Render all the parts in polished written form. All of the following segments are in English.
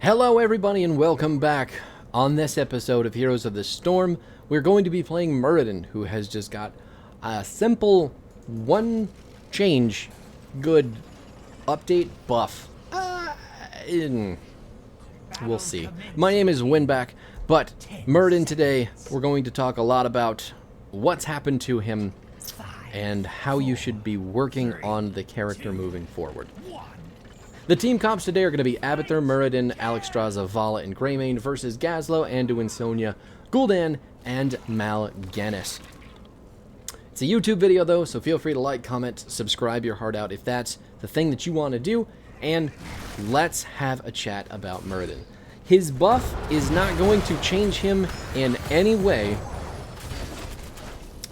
Hello everybody and welcome back. On this episode of Heroes of the Storm, we're going to be playing Muradin, who has just got a simple one change good update buff. We'll see. My name is Winback, but Muradin today, we're going to talk a lot about what's happened to him and how you should be working on the character moving forward. The team comps today are going to be Abathur, Muradin, Alexstrasza, Vala, and Greymane versus Gazlowe, Anduin, Sonya, Gul'dan, and Mal'Ganis. It's a YouTube video though, so feel free to like, comment, subscribe your heart out if that's the thing that you want to do, and let's have a chat about Muradin. His buff is not going to change him in any way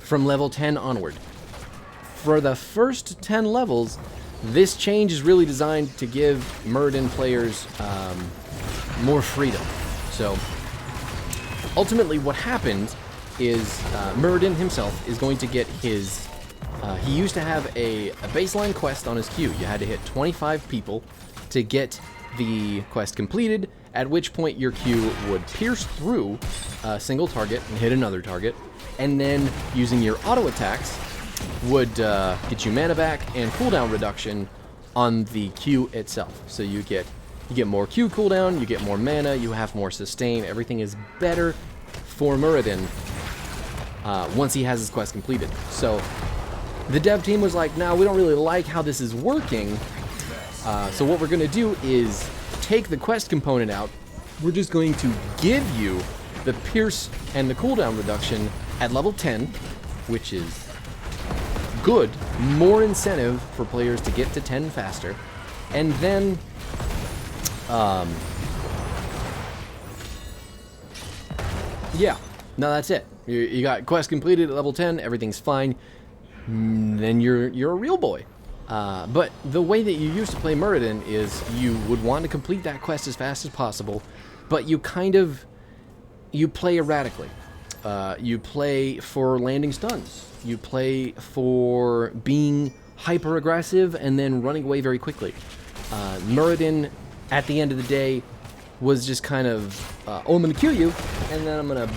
from level 10 onward. For the first 10 levels, this change is really designed to give Muradin players more freedom. So, ultimately what happened is Muradin himself is going to get his... he used to have a baseline quest on his queue. You had to hit 25 people to get the quest completed, at which point your queue would pierce through a single target and hit another target, and then using your auto attacks would get you mana back and cooldown reduction on the Q itself. So you get more Q cooldown, you get more mana, you have more sustain. Everything is better for Muradin once he has his quest completed. So the dev team was like, "Nah, we don't really like how this is working. So what we're going to do is take the quest component out. We're just going to give you the pierce and the cooldown reduction at level 10, which is good, more incentive for players to get to 10 faster, and then yeah, no, that's it. You got quest completed at level 10, everything's fine, then you're a real boy. But the way that you used to play Muradin is you would want to complete that quest as fast as possible, but you play erratically. You play for landing stuns. You play for being hyper-aggressive and then running away very quickly. Muradin, at the end of the day, was just kind of, oh, I'm going to kill you, and then I'm going to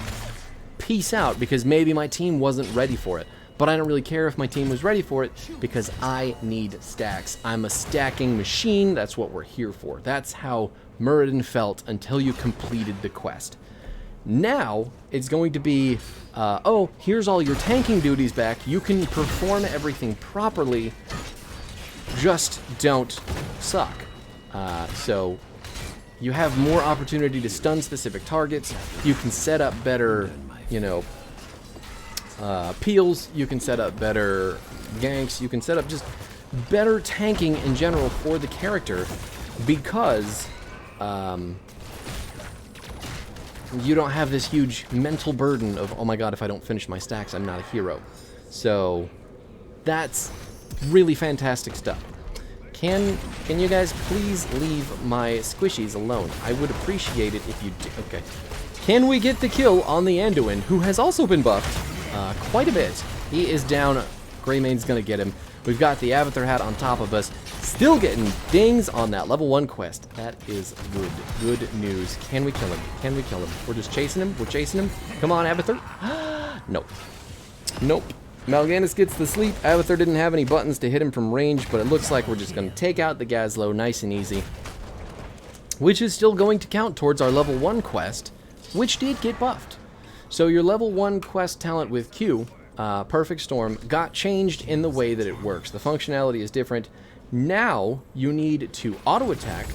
peace out because maybe my team wasn't ready for it. But I don't really care if my team was ready for it because I need stacks. I'm a stacking machine. That's what we're here for. That's how Muradin felt until you completed the quest. Now, it's going to be, oh, here's all your tanking duties back. You can perform everything properly, just don't suck. So, you have more opportunity to stun specific targets. You can set up better, peels. You can set up better ganks. You can set up just better tanking in general for the character because... you don't have this huge mental burden of, oh my god, if I don't finish my stacks, I'm not a hero. So, that's really fantastic stuff. Can you guys please leave my squishies alone? I would appreciate it if you do. Okay. Can we get the kill on the Anduin, who has also been buffed quite a bit? He is down. Greymane's gonna get him. We've got the Abathur hat on top of us. Still getting dings on that level 1 quest. That is good. Good news. Can we kill him? Can we kill him? We're just chasing him. We're chasing him. Come on, Abathur. Nope. Nope. Mal'Ganis gets the sleep. Abathur didn't have any buttons to hit him from range, but it looks like we're just going to take out the Gazlowe nice and easy. Which is still going to count towards our level 1 quest, which did get buffed. So your level 1 quest talent with Q... Perfect Storm, got changed in the way that it works. The functionality is different. Now you need to auto attack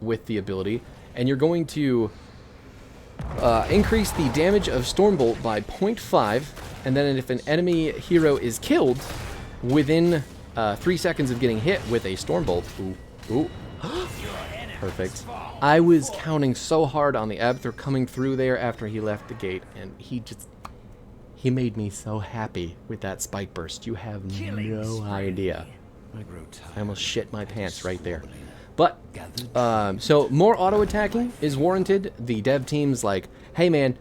with the ability, and you're going to increase the damage of Stormbolt by 0.5, and then if an enemy hero is killed within 3 seconds of getting hit with a Stormbolt, ooh, perfect. I was counting so hard on the Abathur coming through there after he left the gate, and he made me so happy with that spike burst. You have no idea. I almost shit my pants right there. But, so more auto attacking is warranted. The dev team's like, hey man,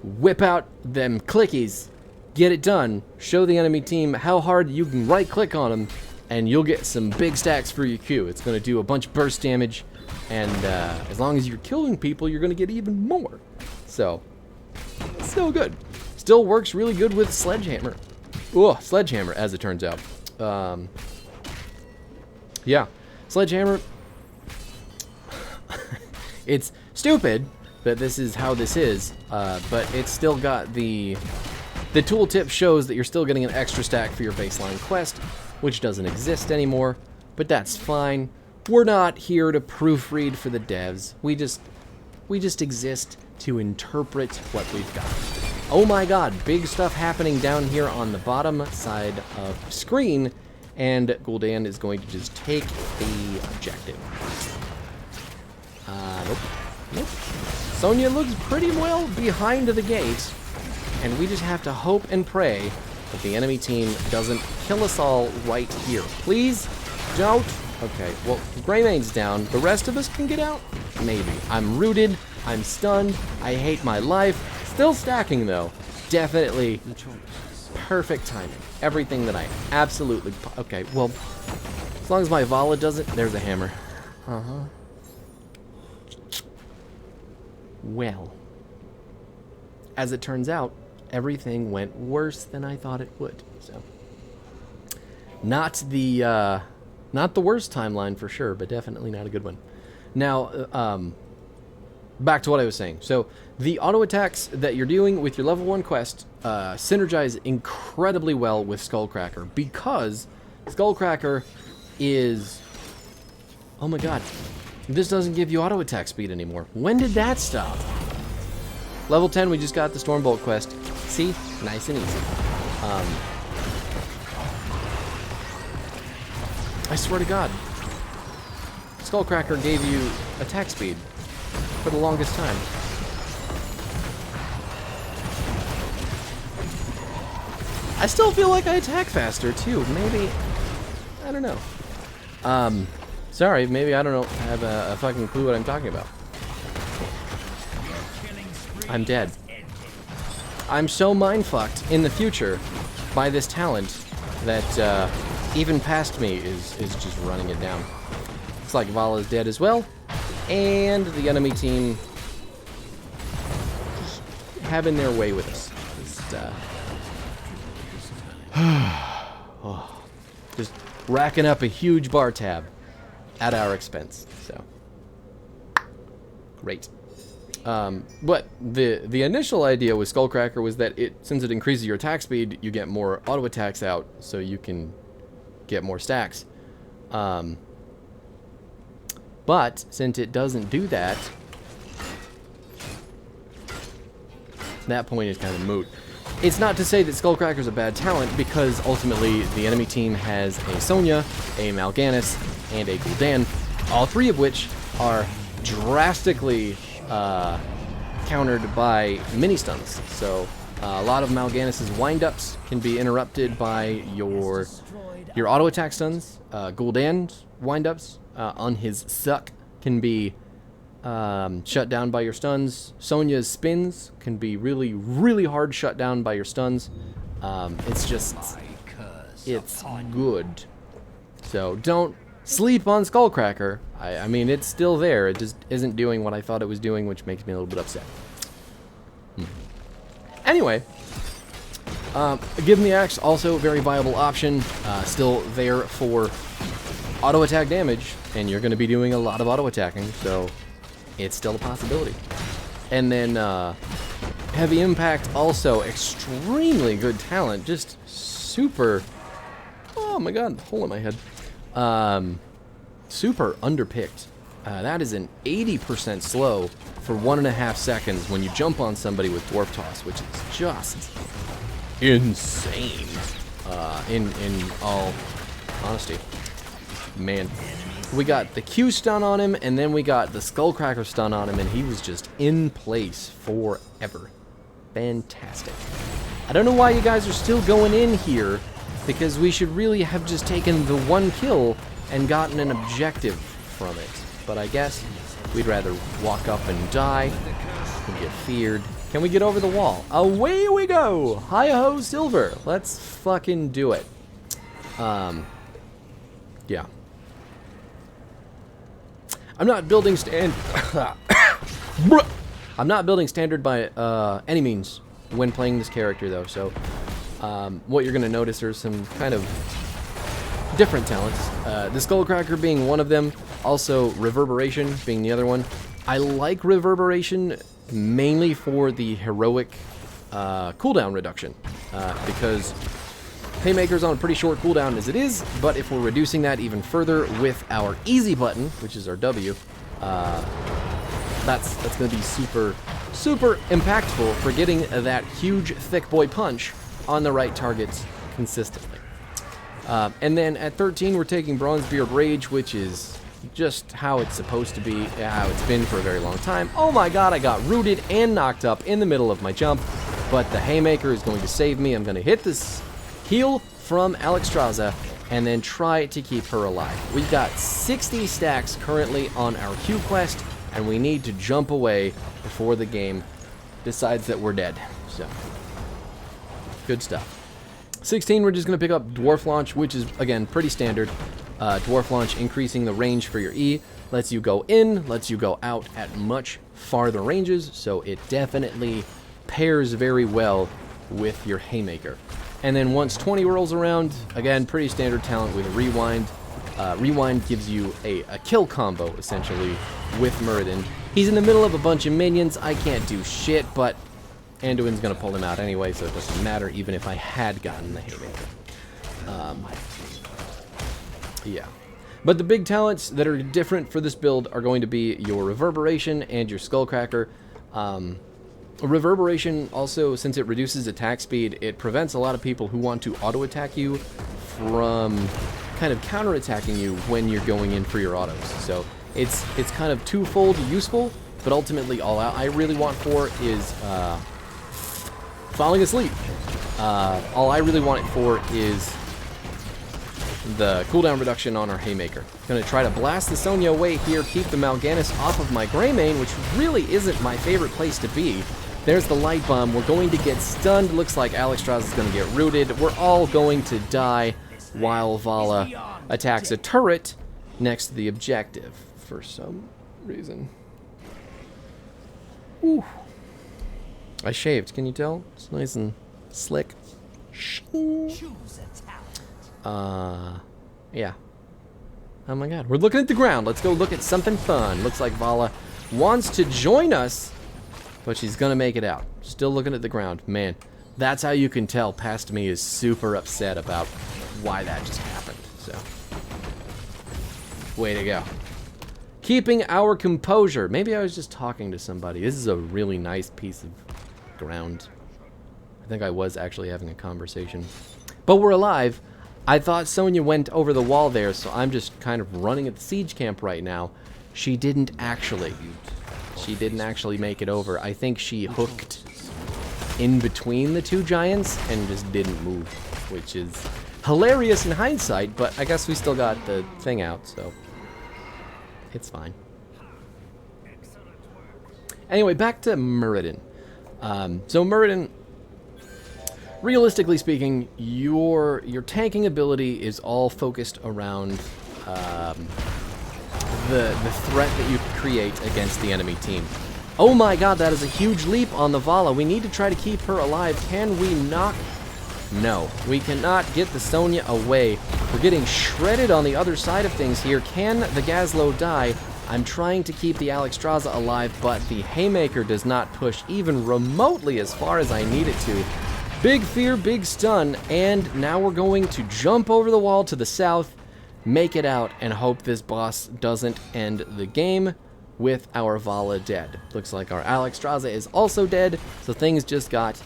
whip out them clickies, get it done, show the enemy team how hard you can right click on them, and you'll get some big stacks for your Q. It's going to do a bunch of burst damage, And as long as you're killing people, you're going to get even more. So, still good. Still works really good with Sledgehammer. Oh, Sledgehammer, as it turns out. Yeah, Sledgehammer. It's stupid that this is how this is, but it's still got the tooltip shows that you're still getting an extra stack for your baseline quest, which doesn't exist anymore, but that's fine. We're not here to proofread for the devs. We just exist to interpret what we've got. Oh my god, big stuff happening down here on the bottom side of the screen, and Gul'dan is going to just take the objective. Nope. Nope. Sonya looks pretty well behind the gate, and we just have to hope and pray that the enemy team doesn't kill us all right here. Please don't. Okay, well, Greymane's down. The rest of us can get out? Maybe. I'm rooted. I'm stunned. I hate my life. Still stacking, though. Definitely perfect timing. Everything that I absolutely... Okay, well, as long as my Vala doesn't... There's a hammer. Uh-huh. Well, as it turns out, everything went worse than I thought it would. So, not the worst timeline for sure, but definitely not a good one. Now, back to what I was saying. So, the auto attacks that you're doing with your level 1 quest synergize incredibly well with Skullcracker, because Skullcracker is... Oh my god. This doesn't give you auto attack speed anymore. When did that stop? Level 10, we just got the Stormbolt quest. See? Nice and easy. I swear to God, Skullcracker gave you attack speed for the longest time. I still feel like I attack faster too. Maybe, I don't know. Sorry, maybe I don't have a fucking clue what I'm talking about. I'm dead. I'm so mind-fucked in the future by this talent that even past me is just running it down. Looks like Vala's dead as well, and the enemy team just having their way with us. Just racking up a huge bar tab at our expense. So great. But the initial idea with Skullcracker was that since it increases your attack speed, you get more auto attacks out, so you can get more stacks. But since it doesn't do that, that point is kind of moot. It's not to say that Skullcracker's a bad talent, because ultimately the enemy team has a Sonya, a Mal'Ganis, and a Gul'dan, all three of which are drastically countered by mini-stuns. So a lot of Mal'Ganis' wind-ups can be interrupted by your auto attack stuns. Gul'dan's wind-ups on his suck can be shut down by your stuns. Sonya's spins can be really, really hard shut down by your stuns. It's good. So don't sleep on Skullcracker. I mean, it's still there. It just isn't doing what I thought it was doing, which makes me a little bit upset. Anyway, Give 'em the Axe, also a very viable option. Still there for auto attack damage, and you're going to be doing a lot of auto attacking, so it's still a possibility. And then Heavy Impact, also extremely good talent, just super... Oh my god, hole in my head. Super underpicked. That is an 80% slow for 1.5 seconds when you jump on somebody with Dwarf Toss, which is just insane. In all honesty. Man. We got the Q stun on him, and then we got the Skullcracker stun on him, and he was just in place forever. Fantastic. I don't know why you guys are still going in here, because we should really have just taken the one kill and gotten an objective from it. But I guess we'd rather walk up and die and get feared. Can we get over the wall? Away we go! Hi-ho, Silver! Let's fucking do it. Yeah. I'm not building I'm not building standard by any means when playing this character, though. So what you're going to notice are some kind of different talents. The Skullcracker being one of them. Also, Reverberation being the other one. I like Reverberation mainly for the heroic cooldown reduction, because Haymaker's on a pretty short cooldown as it is, but if we're reducing that even further with our easy button, which is our W, that's going to be super impactful for getting that huge thick boy punch on the right targets consistently. And then at 13, we're taking Bronzebeard Rage, which is just how it's supposed to be, how it's been for a very long time. Oh my god, I got rooted and knocked up in the middle of my jump, but the Haymaker is going to save me. I'm going to hit this heal from Alexstrasza and then try to keep her alive. We've got 60 stacks currently on our Q quest, and we need to jump away before the game decides that we're dead. So, good stuff. 16, we're just going to pick up Dwarf Launch, which is, again, pretty standard. Dwarf Launch increasing the range for your E, lets you go in, lets you go out at much farther ranges, so it definitely pairs very well with your Haymaker. And then once 20 rolls around, again, pretty standard talent with Rewind. Rewind gives you a kill combo, essentially, with Muradin. He's in the middle of a bunch of minions. I can't do shit, but Anduin's going to pull him out anyway, so it doesn't matter, even if I had gotten the Haymaker. Yeah. But the big talents that are different for this build are going to be your Reverberation and your Skullcracker. Reverberation also, since it reduces attack speed, it prevents a lot of people who want to auto-attack you from kind of counter-attacking you when you're going in for your autos. So it's kind of twofold useful, but ultimately all I really want for is falling asleep. All I really want it for is the cooldown reduction on our Haymaker. Gonna try to blast the Sonya away here, keep the Mal'Ganis off of my Greymane, which really isn't my favorite place to be. There's the Light Bomb. We're going to get stunned. Looks like Alexstrasza is going to get rooted. We're all going to die while Vala attacks a turret next to the objective for some reason. Ooh. I shaved. Can you tell? It's nice and slick. Yeah. Oh my god. We're looking at the ground. Let's go look at something fun. Looks like Vala wants to join us, but she's gonna make it out. Still looking at the ground. Man, that's how you can tell Past Me is super upset about why that just happened. So, way to go. Keeping our composure. Maybe I was just talking to somebody. This is a really nice piece of ground. I think I was actually having a conversation. But we're alive. I thought Sonya went over the wall there, so I'm just kind of running at the siege camp right now. She didn't actually. She didn't actually make it over. I think she hooked in between the two giants and just didn't move, which is hilarious in hindsight, but I guess we still got the thing out, so it's fine. Anyway, back to Muradin. So Muradin, realistically speaking, your tanking ability is all focused around the threat that you create against the enemy team. Oh my god, that is a huge leap on the Vala. We need to try to keep her alive. Can we knock? No, we cannot get the Sonya away. We're getting shredded on the other side of things here. Can the Gazlo die? I'm trying to keep the Alexstrasza alive, but the Haymaker does not push even remotely as far as I need it to. Big fear, big stun, and now we're going to jump over the wall to the south, make it out, and hope this boss doesn't end the game with our Vala dead. Looks like our Alexstrasza is also dead, so things just got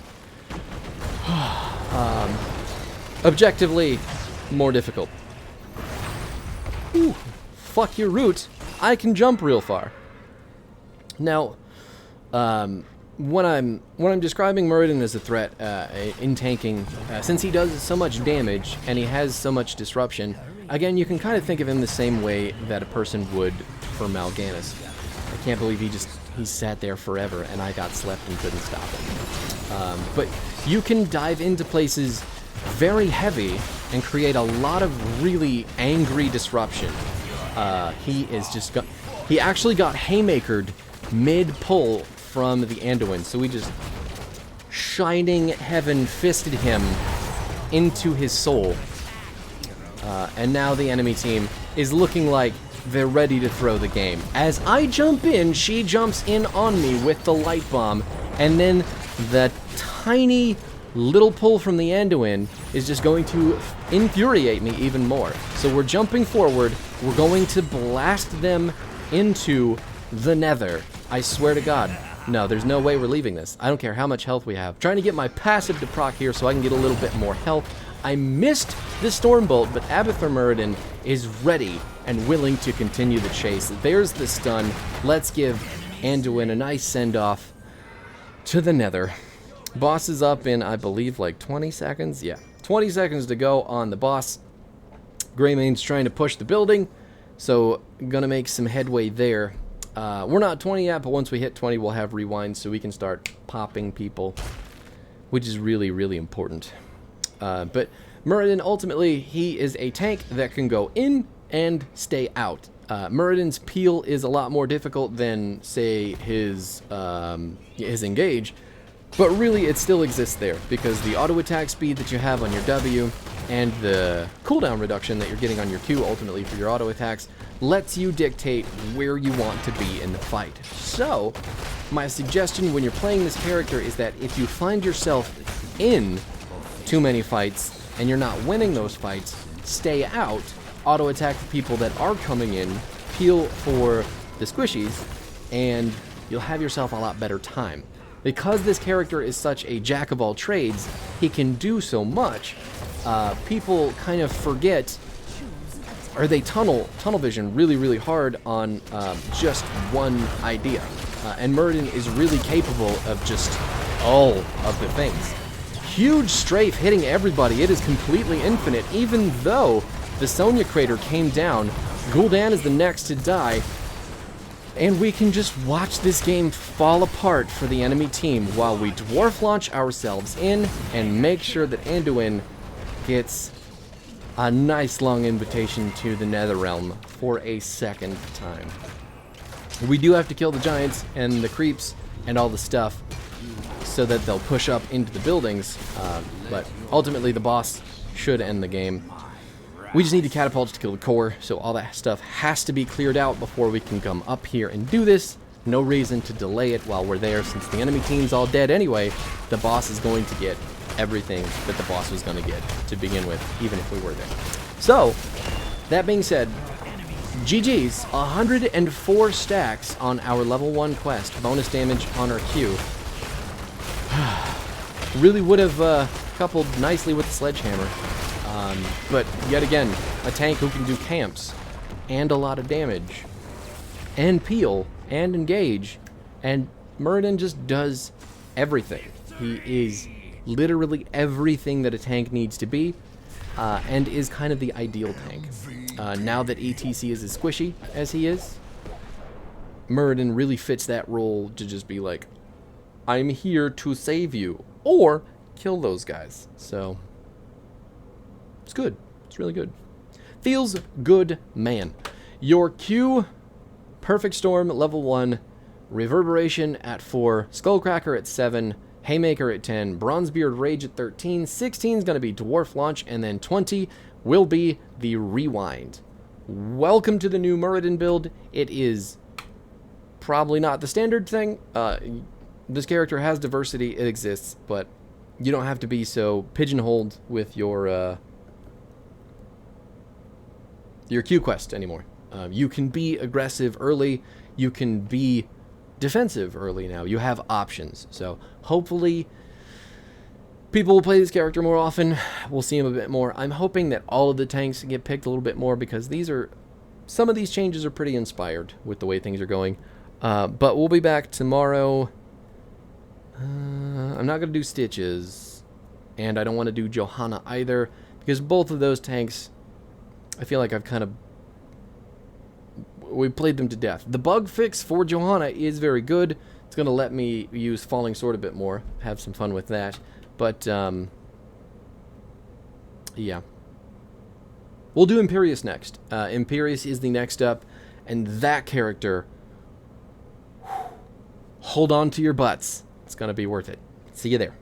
objectively more difficult. Ooh, fuck your root. I can jump real far. Now, when I'm describing Muradin as a threat in tanking, since he does so much damage and he has so much disruption, again, you can kind of think of him the same way that a person would for Mal'Ganis. I can't believe he sat there forever and I got slept and couldn't stop him. But you can dive into places very heavy and create a lot of really angry disruption. He is just He actually got haymakered mid-pull from the Anduin, so we just shining heaven fisted him into his soul. And now the enemy team is looking like they're ready to throw the game. As I jump in, she jumps in on me with the light bomb, and then the tiny little pull from the Anduin is just going to infuriate me even more. So we're jumping forward, we're going to blast them into the nether. I swear to God. No, there's no way we're leaving this. I don't care how much health we have. Trying to get my passive to proc here so I can get a little bit more health. I missed the Stormbolt, but Abathur Muradin is ready and willing to continue the chase. There's the stun. Let's give Anduin a nice send-off to the nether. Boss is up in, I believe, like 20 seconds. Yeah, 20 seconds to go on the boss. Greymane's trying to push the building, so gonna make some headway there. We're not 20 yet, but once we hit 20, we'll have rewind, so we can start popping people, which is really, really important. But Muradin, ultimately, he is a tank that can go in and stay out. Muradin's peel is a lot more difficult than, say, his engage, but really it still exists there, because the auto attack speed that you have on your W and the cooldown reduction that you're getting on your Q, ultimately for your auto attacks, lets you dictate where you want to be in the fight. So, my suggestion when you're playing this character is that if you find yourself in too many fights and you're not winning those fights, stay out, auto attack the people that are coming in, peel for the squishies, and you'll have yourself a lot better time. Because this character is such a jack of all trades, he can do so much, people kind of forget, or they tunnel vision really, really hard on just one idea. And Muradin is really capable of just all of the things. Huge strafe hitting everybody. It is completely infinite, even though the Sonya crater came down. Gul'dan is the next to die. And we can just watch this game fall apart for the enemy team while we dwarf launch ourselves in and make sure that Anduin gets a nice long invitation to the Netherrealm for a second time. We do have to kill the giants and the creeps and all the stuff so that they'll push up into the buildings, but ultimately the boss should end the game. We just need the catapults to kill the core, so all that stuff has to be cleared out before we can come up here and do this. No reason to delay it while we're there, since the enemy team's all dead anyway. The boss is going to get everything that the boss was going to get to begin with, even if we were there. So, that being said, GG's, 104 stacks on our level 1 quest, bonus damage on our Q. Really would have coupled nicely with the sledgehammer. But yet again, a tank who can do camps and a lot of damage and peel and engage, and Muradin just does everything. He is literally everything that a tank needs to be, and is kind of the ideal tank. Now that ETC is as squishy as he is, Muradin really fits that role to just be like, I'm here to save you, or kill those guys. So it's good. It's really good. Feels good, man. Your Q, Perfect Storm, level 1, Reverberation at 4, Skullcracker at 7, Haymaker at 10, Bronzebeard Rage at 13, 16 is going to be Dwarf Launch, and then 20 will be the Rewind. Welcome to the new Muradin build. It is probably not the standard thing. This character has diversity, it exists, but you don't have to be so pigeonholed with your Q quest anymore. You can be aggressive early, you can be defensive early now. You have options. So hopefully people will play this character more often. We'll see him a bit more. I'm hoping that all of the tanks get picked a little bit more, because some of these changes are pretty inspired with the way things are going. But we'll be back tomorrow. I'm not going to do Stitches, and I don't want to do Johanna either, because both of those tanks, I feel like we played them to death. The bug fix for Johanna is very good. It's going to let me use Falling Sword a bit more, have some fun with that. But, yeah. We'll do Imperius next. Imperius is the next up, And that character, hold on to your butts. It's going to be worth it. See you there.